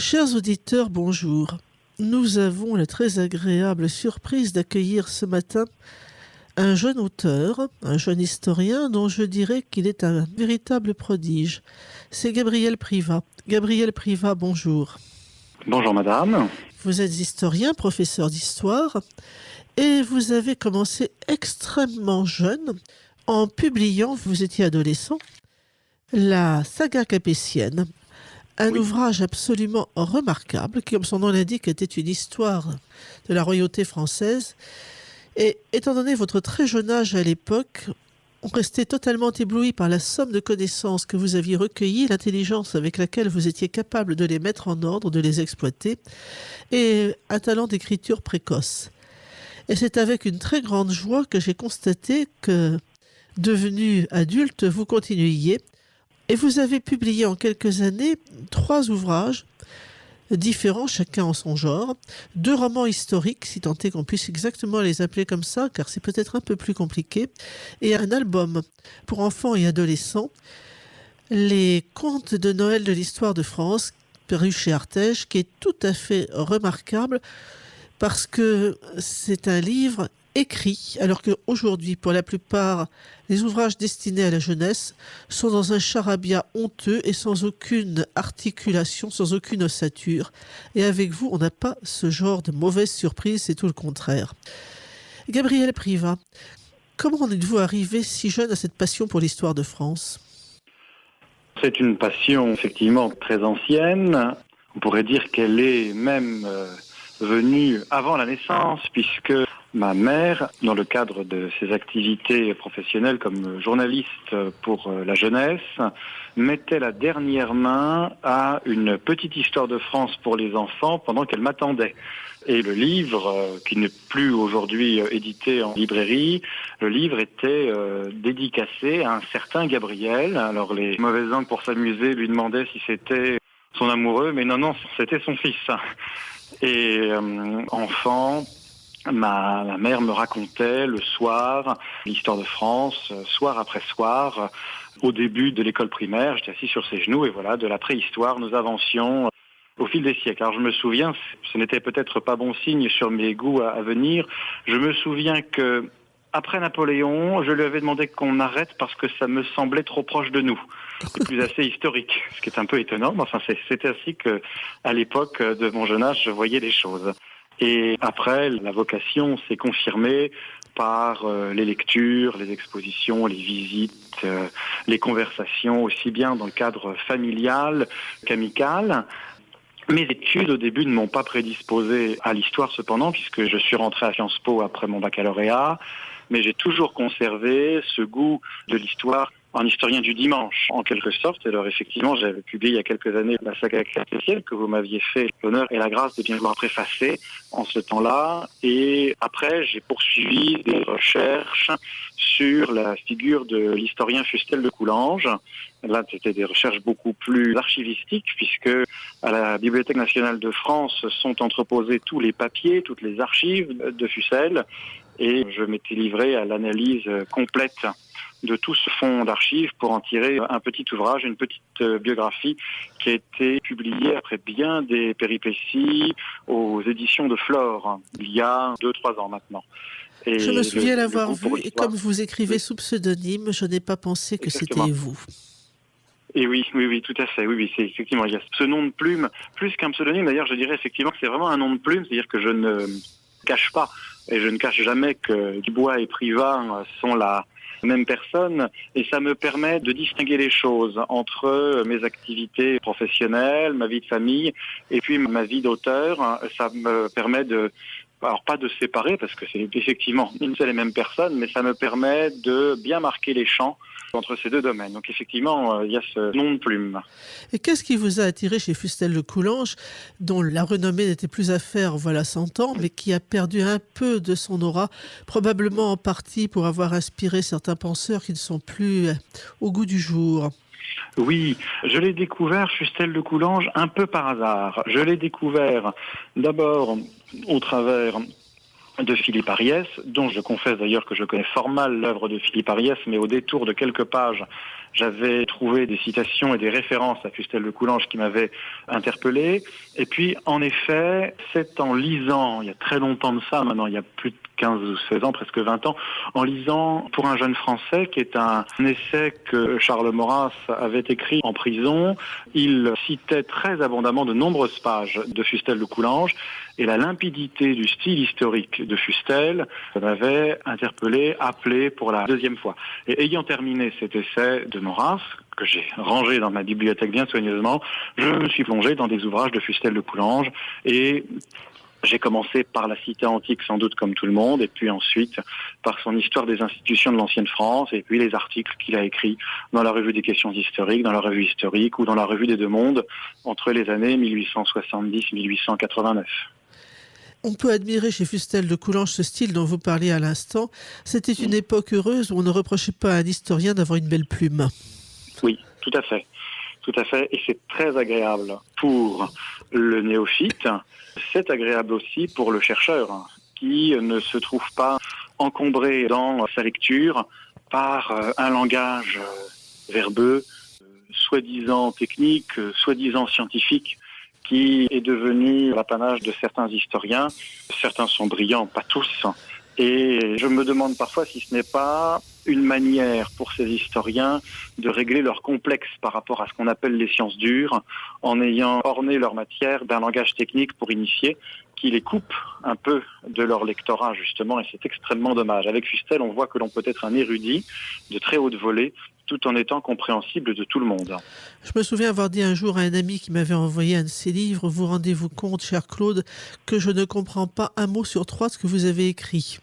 Chers auditeurs, bonjour. Nous avons la très agréable surprise d'accueillir ce matin un jeune auteur, un jeune historien dont je dirais qu'il est un véritable prodige. C'est Gabriel Privat. Gabriel Privat, bonjour. Bonjour madame. Vous êtes historien, professeur d'histoire, et vous avez commencé extrêmement jeune en publiant, vous étiez adolescent, la saga capétienne. Un ouvrage absolument remarquable qui, comme son nom l'indique, était une histoire de la royauté française. Et étant donné votre très jeune âge à l'époque, on restait totalement ébloui par la somme de connaissances que vous aviez recueillies, l'intelligence avec laquelle vous étiez capable de les mettre en ordre, de les exploiter, et un talent d'écriture précoce. Et c'est avec une très grande joie que j'ai constaté que, devenu adulte, vous continuiez. Et vous avez publié en quelques années 3 ouvrages différents, chacun en son genre, 2 romans historiques, si tant est qu'on puisse exactement les appeler comme ça, car c'est peut-être un peu plus compliqué, et un album pour enfants et adolescents, les contes de Noël de l'histoire de France, paru chez Artege, qui est tout à fait remarquable, parce que c'est un livre écrit, alors qu'aujourd'hui, pour la plupart, les ouvrages destinés à la jeunesse sont dans un charabia honteux et sans aucune articulation, sans aucune ossature. Et avec vous, on n'a pas ce genre de mauvaise surprise, c'est tout le contraire. Gabriel Privat, comment en êtes-vous arrivé si jeune à cette passion pour l'histoire de France ? C'est une passion effectivement très ancienne. On pourrait dire qu'elle est même venue avant la naissance, puisque ma mère, dans le cadre de ses activités professionnelles comme journaliste pour la jeunesse, mettait la dernière main à une petite histoire de France pour les enfants pendant qu'elle m'attendait. Et le livre, qui n'est plus aujourd'hui édité en librairie, le livre était dédicacé à un certain Gabriel. Alors les mauvaises langues pour s'amuser lui demandaient si c'était son amoureux, mais non, c'était son fils. Et enfant, ma mère me racontait le soir l'histoire de France, soir après soir. Au début de l'école primaire, j'étais assis sur ses genoux et voilà, de la préhistoire, nous avancions au fil des siècles. Alors je me souviens, ce n'était peut-être pas bon signe sur mes goûts à venir, je me souviens que après Napoléon, je lui avais demandé qu'on arrête parce que ça me semblait trop proche de nous, et plus assez historique, ce qui est un peu étonnant, mais enfin c'était ainsi que, à l'époque de mon jeune âge, je voyais les choses. Et après, la vocation s'est confirmée par les lectures, les expositions, les visites, les conversations, aussi bien dans le cadre familial qu'amical. Mes études au début ne m'ont pas prédisposé à l'histoire cependant, puisque je suis rentré à Sciences Po après mon baccalauréat, mais j'ai toujours conservé ce goût de l'histoire en historien du dimanche, en quelque sorte. Alors effectivement, j'avais publié il y a quelques années la saga capétienne que vous m'aviez fait l'honneur et la grâce de bien vouloir préfacer en ce temps-là. Et après, j'ai poursuivi des recherches sur la figure de l'historien Fustel de Coulanges. Là, c'était des recherches beaucoup plus archivistiques, puisque à la Bibliothèque nationale de France sont entreposés tous les papiers, toutes les archives de Fustel, et je m'étais livré à l'analyse complète de tout ce fonds d'archives pour en tirer un petit ouvrage, une petite biographie qui a été publiée après bien des péripéties aux éditions de Flore, il y a 2-3 ans maintenant. Et je me souviens l'avoir vu, et comme vous écrivez sous pseudonyme, je n'ai pas pensé que Exactement. C'était vous. Et oui, tout à fait. Oui, c'est effectivement, il y a ce nom de plume, plus qu'un pseudonyme. D'ailleurs, je dirais effectivement que c'est vraiment un nom de plume, c'est-à-dire que je ne cache pas, et je ne cache jamais que Dubois et Privat sont la même personne, et ça me permet de distinguer les choses entre mes activités professionnelles, ma vie de famille, et puis ma vie d'auteur. Ça me permet alors pas de séparer, parce que c'est effectivement une seule et même personne, mais ça me permet de bien marquer les champs entre ces 2 domaines. Donc effectivement, il y a ce nom de plume. Et qu'est-ce qui vous a attiré chez Fustel de Coulanges, dont la renommée n'était plus à faire voilà 100 ans, mais qui a perdu un peu de son aura, probablement en partie pour avoir inspiré certains penseurs qui ne sont plus au goût du jour? Oui, je l'ai découvert, Fustel de Coulanges, un peu par hasard. Je l'ai découvert d'abord au travers de Philippe Ariès, dont je confesse d'ailleurs que je connais fort mal l'œuvre de Philippe Ariès, mais au détour de quelques pages, j'avais trouvé des citations et des références à Fustel de Coulanges qui m'avaient interpellé. Et puis, en effet, c'est en lisant, il y a très longtemps de ça, maintenant il y a plus de 15 ou 16 ans, presque 20 ans, en lisant Pour un jeune Français, qui est un essai que Charles Maurras avait écrit en prison. Il citait très abondamment de nombreuses pages de Fustel de Coulanges, et la limpidité du style historique de Fustel m'avait interpellé, appelé pour la deuxième fois. Et ayant terminé cet essai de Maurras, que j'ai rangé dans ma bibliothèque bien soigneusement, je me suis plongé dans des ouvrages de Fustel de Coulanges, et j'ai commencé par la cité antique, sans doute comme tout le monde, et puis ensuite par son histoire des institutions de l'ancienne France, et puis les articles qu'il a écrits dans la revue des questions historiques, dans la revue historique ou dans la revue des Deux Mondes, entre les années 1870-1889. On peut admirer chez Fustel de Coulanges ce style dont vous parliez à l'instant. C'était une époque heureuse où on ne reprochait pas à un historien d'avoir une belle plume. Oui, tout à fait. Tout à fait, et c'est très agréable pour le néophyte. C'est agréable aussi pour le chercheur, qui ne se trouve pas encombré dans sa lecture par un langage verbeux, soi-disant technique, soi-disant scientifique, qui est devenu l'apanage de certains historiens. Certains sont brillants, pas tous. Et je me demande parfois si ce n'est pas une manière pour ces historiens de régler leurs complexes par rapport à ce qu'on appelle les sciences dures, en ayant orné leur matière d'un langage technique pour initier, qui les coupe un peu de leur lectorat, justement, et c'est extrêmement dommage. Avec Fustel, on voit que l'on peut être un érudit de très haute volée, tout en étant compréhensible de tout le monde. Je me souviens avoir dit un jour à un ami qui m'avait envoyé un de ses livres, « Vous rendez-vous compte, cher Claude, que je ne comprends pas un mot sur 3 de ce que vous avez écrit ?»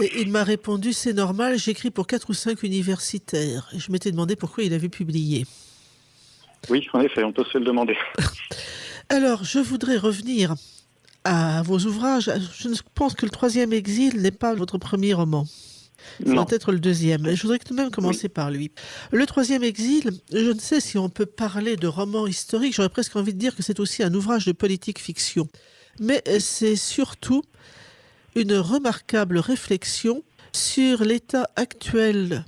Et il m'a répondu, c'est normal, j'écris pour 4 ou 5 universitaires. Et je m'étais demandé pourquoi il avait publié. Oui, en effet, on peut se le demander. Alors, je voudrais revenir à vos ouvrages. Je pense que le 3e exil n'est pas votre premier roman. C'est peut-être le 2e. Je voudrais tout de même commencer par lui. Le 3e exil, je ne sais si on peut parler de roman historique. J'aurais presque envie de dire que c'est aussi un ouvrage de politique fiction. Mais c'est surtout une remarquable réflexion sur l'état actuel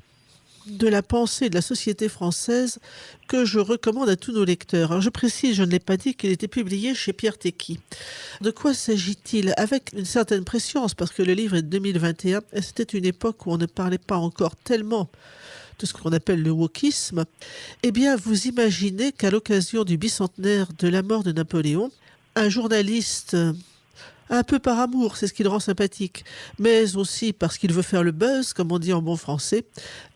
de la pensée de la société française que je recommande à tous nos lecteurs. Alors je précise, je ne l'ai pas dit, qu'il était publié chez Pierre Tecky. De quoi s'agit-il? Avec une certaine prescience, parce que le livre est de 2021, et c'était une époque où on ne parlait pas encore tellement de ce qu'on appelle le wokisme. Eh bien, vous imaginez qu'à l'occasion du bicentenaire de la mort de Napoléon, un journaliste, un peu par amour, c'est ce qui le rend sympathique, mais aussi parce qu'il veut faire le buzz, comme on dit en bon français,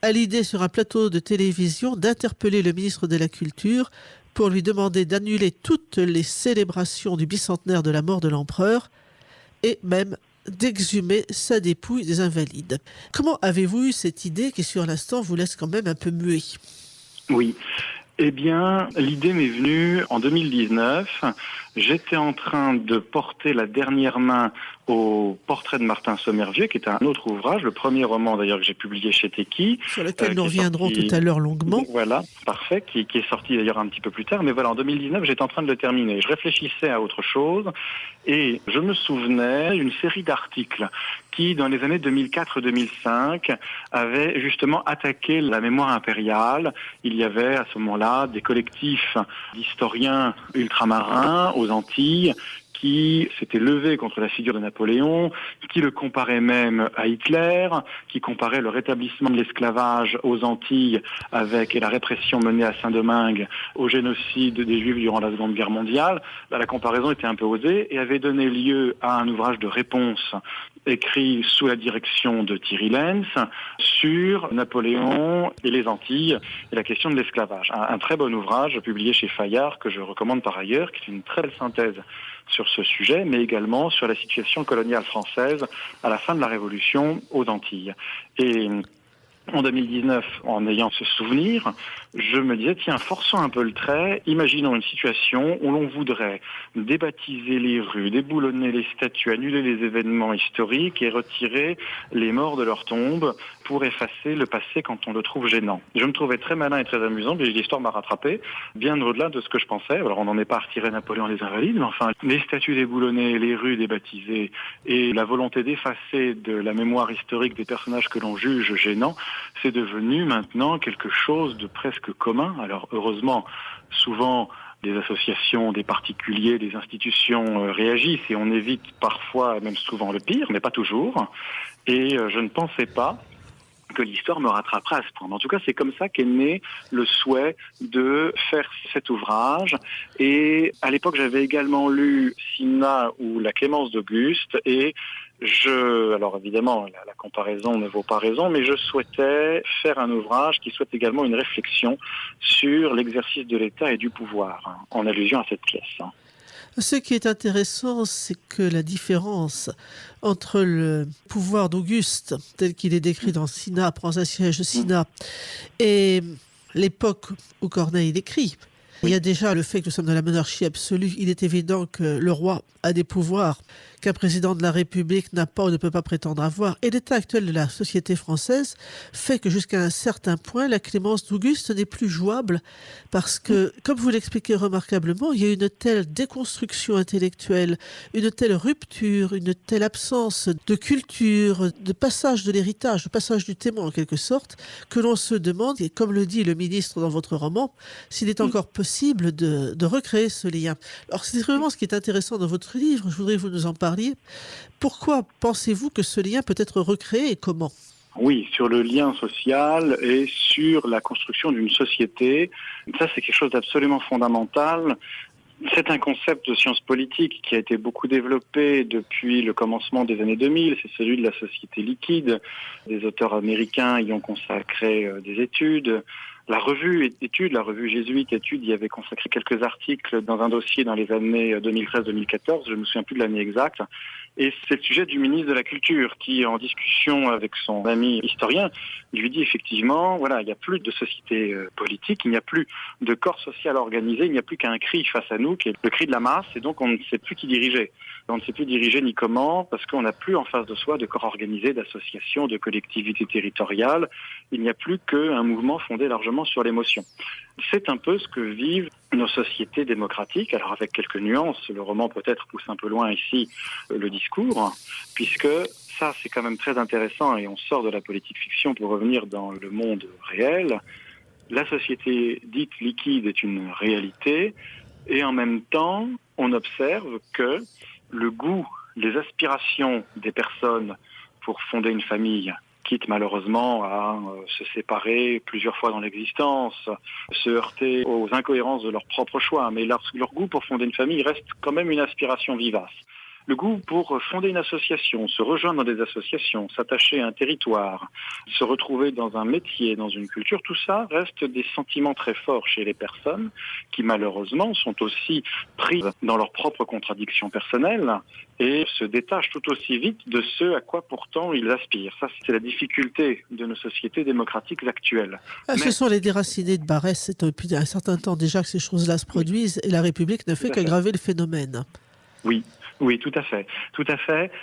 a l'idée sur un plateau de télévision d'interpeller le ministre de la Culture pour lui demander d'annuler toutes les célébrations du bicentenaire de la mort de l'empereur et même d'exhumer sa dépouille des Invalides. Comment avez-vous eu cette idée qui, sur l'instant, vous laisse quand même un peu muet? Oui. Eh bien, l'idée m'est venue en 2019. J'étais en train de porter la dernière main au portrait de Martin Sommervieux, qui est un autre ouvrage, le premier roman d'ailleurs que j'ai publié chez Tecky. Sur lequel nous reviendrons tout à l'heure longuement. Voilà, parfait, qui est sorti d'ailleurs un petit peu plus tard. Mais voilà, en 2019, j'étais en train de le terminer. Je réfléchissais à autre chose et je me souvenais d'une série d'articles qui, dans les années 2004-2005, avaient justement attaqué la mémoire impériale. Il y avait à ce moment-là des collectifs d'historiens ultramarins aux Antilles qui s'était levé contre la figure de Napoléon, qui le comparait même à Hitler, qui comparait le rétablissement de l'esclavage aux Antilles avec et la répression menée à Saint-Domingue au génocide des Juifs durant la Seconde Guerre mondiale. Là, la comparaison était un peu osée et avait donné lieu à un ouvrage de réponse écrit sous la direction de Thierry Lenz sur Napoléon et les Antilles et la question de l'esclavage. Un très bon ouvrage publié chez Fayard que je recommande par ailleurs, qui est une très belle synthèse sur ce sujet, mais également sur la situation coloniale française à la fin de la Révolution aux Antilles. Et en 2019, en ayant ce souvenir, je me disais, tiens, forçons un peu le trait, imaginons une situation où l'on voudrait débaptiser les rues, déboulonner les statues, annuler les événements historiques et retirer les morts de leur tombe pour effacer le passé quand on le trouve gênant. Je me trouvais très malin et très amusant, puis l'histoire m'a rattrapé, bien au-delà de ce que je pensais. Alors on n'en est pas à retirer Napoléon les Invalides, mais enfin, les statues déboulonnées, les rues débaptisées et la volonté d'effacer de la mémoire historique des personnages que l'on juge gênants, c'est devenu maintenant quelque chose de presque commun. Alors heureusement, souvent, des associations, des particuliers, des institutions réagissent et on évite parfois, même souvent le pire, mais pas toujours. Et je ne pensais pas que l'histoire me rattraperait à ce point. En tout cas, c'est comme ça qu'est né le souhait de faire cet ouvrage. Et à l'époque, j'avais également lu Cinna ou La Clémence d'Auguste et alors évidemment, la comparaison ne vaut pas raison, mais je souhaitais faire un ouvrage qui soit également une réflexion sur l'exercice de l'État et du pouvoir, en allusion à cette pièce. Ce qui est intéressant, c'est que la différence entre le pouvoir d'Auguste, tel qu'il est décrit dans Cinna, prend sa siège de Cinna, et l'époque où Corneille l'écrit, il y a déjà le fait que nous sommes dans la monarchie absolue. Il est évident que le roi a des pouvoirs qu'un président de la République n'a pas ou ne peut pas prétendre avoir. Et l'état actuel de la société française fait que jusqu'à un certain point, la clémence d'Auguste n'est plus jouable parce que, comme vous l'expliquez remarquablement, il y a une telle déconstruction intellectuelle, une telle rupture, une telle absence de culture, de passage de l'héritage, de passage du témoin en quelque sorte, que l'on se demande, et comme le dit le ministre dans votre roman, s'il est encore possible de recréer ce lien. Alors c'est vraiment ce qui est intéressant dans votre livre, je voudrais que vous nous en parliez. Pourquoi pensez-vous que ce lien peut être recréé et comment ? Oui, sur le lien social et sur la construction d'une société. Ça, c'est quelque chose d'absolument fondamental. C'est un concept de science politique qui a été beaucoup développé depuis le commencement des années 2000. C'est celui de la société liquide. Des auteurs américains y ont consacré des études. La revue Études, la revue jésuite Études, y avait consacré quelques articles dans un dossier dans les années 2013-2014, je ne me souviens plus de l'année exacte. Et c'est le sujet du ministre de la Culture qui, en discussion avec son ami historien, lui dit effectivement, voilà, il n'y a plus de société politique, il n'y a plus de corps social organisé, il n'y a plus qu'un cri face à nous, qui est le cri de la masse, et donc on ne sait plus qui diriger. On ne sait plus diriger ni comment, parce qu'on n'a plus en face de soi de corps organisés, d'associations, de collectivités territoriales. Il n'y a plus qu'un mouvement fondé largement sur l'émotion. C'est un peu ce que vivent nos sociétés démocratiques, alors avec quelques nuances. Le roman peut-être pousse un peu loin ici le discours, puisque ça c'est quand même très intéressant et on sort de la politique fiction pour revenir dans le monde réel. La société dite liquide est une réalité et en même temps on observe que le goût, les aspirations des personnes pour fonder une famille quitte malheureusement à se séparer plusieurs fois dans l'existence, se heurter aux incohérences de leur propre choix. Mais leur goût pour fonder une famille reste quand même une aspiration vivace. Le goût pour fonder une association, se rejoindre dans des associations, s'attacher à un territoire, se retrouver dans un métier, dans une culture, tout ça reste des sentiments très forts chez les personnes qui malheureusement sont aussi prises dans leurs propres contradictions personnelles et se détachent tout aussi vite de ce à quoi pourtant ils aspirent. Ça, c'est la difficulté de nos sociétés démocratiques actuelles. Ce sont les déracinés de Barès, c'est depuis un certain temps déjà que ces choses-là se produisent et la République ne fait qu'aggraver le phénomène. Oui, tout à fait.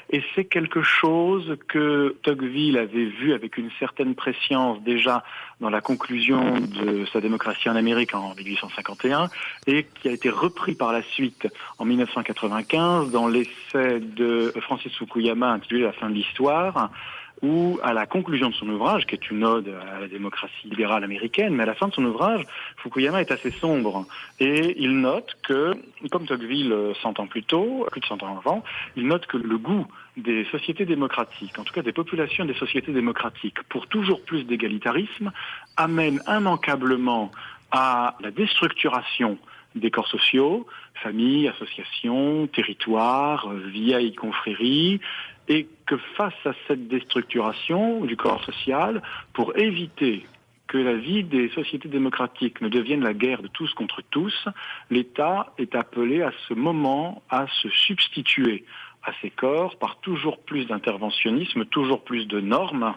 Et c'est quelque chose que Tocqueville avait vu avec une certaine prescience déjà dans la conclusion de sa démocratie en Amérique en 1851 et qui a été repris par la suite en 1995 dans l'essai de Francis Fukuyama intitulé La fin de l'histoire, où, à la conclusion de son ouvrage, qui est une ode à la démocratie libérale américaine, mais à la fin de son ouvrage, Fukuyama est assez sombre. Et il note que, comme Tocqueville 100 ans plus tôt, plus de 100 ans avant, il note que le goût des sociétés démocratiques, en tout cas des populations des sociétés démocratiques, pour toujours plus d'égalitarisme, amène immanquablement à la déstructuration des corps sociaux, familles, associations, territoires, vieilles confréries, et que face à cette déstructuration du corps social, pour éviter que la vie des sociétés démocratiques ne devienne la guerre de tous contre tous, l'État est appelé à ce moment à se substituer à ces corps par toujours plus d'interventionnisme, toujours plus de normes.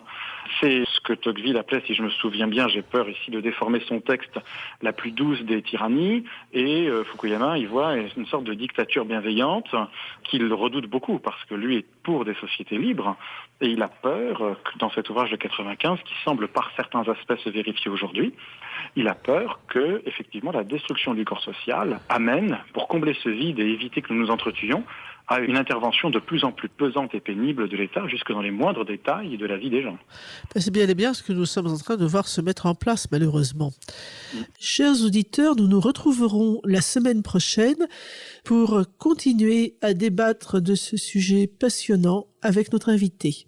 C'est ce que Tocqueville appelait, si je me souviens bien, j'ai peur ici de déformer son texte, la plus douce des tyrannies. Et Fukuyama y voit une sorte de dictature bienveillante qu'il redoute beaucoup parce que lui est pour des sociétés libres. Et il a peur, dans cet ouvrage de 95, qui semble par certains aspects se vérifier aujourd'hui, il a peur que, effectivement, la destruction du corps social amène, pour combler ce vide et éviter que nous nous entretuions, à une intervention de plus en plus pesante et pénible de l'État, jusque dans les moindres détails de la vie des gens. C'est bien et bien ce que nous sommes en train de voir se mettre en place, malheureusement. Chers auditeurs, nous nous retrouverons la semaine prochaine pour continuer à débattre de ce sujet passionnant avec notre invité.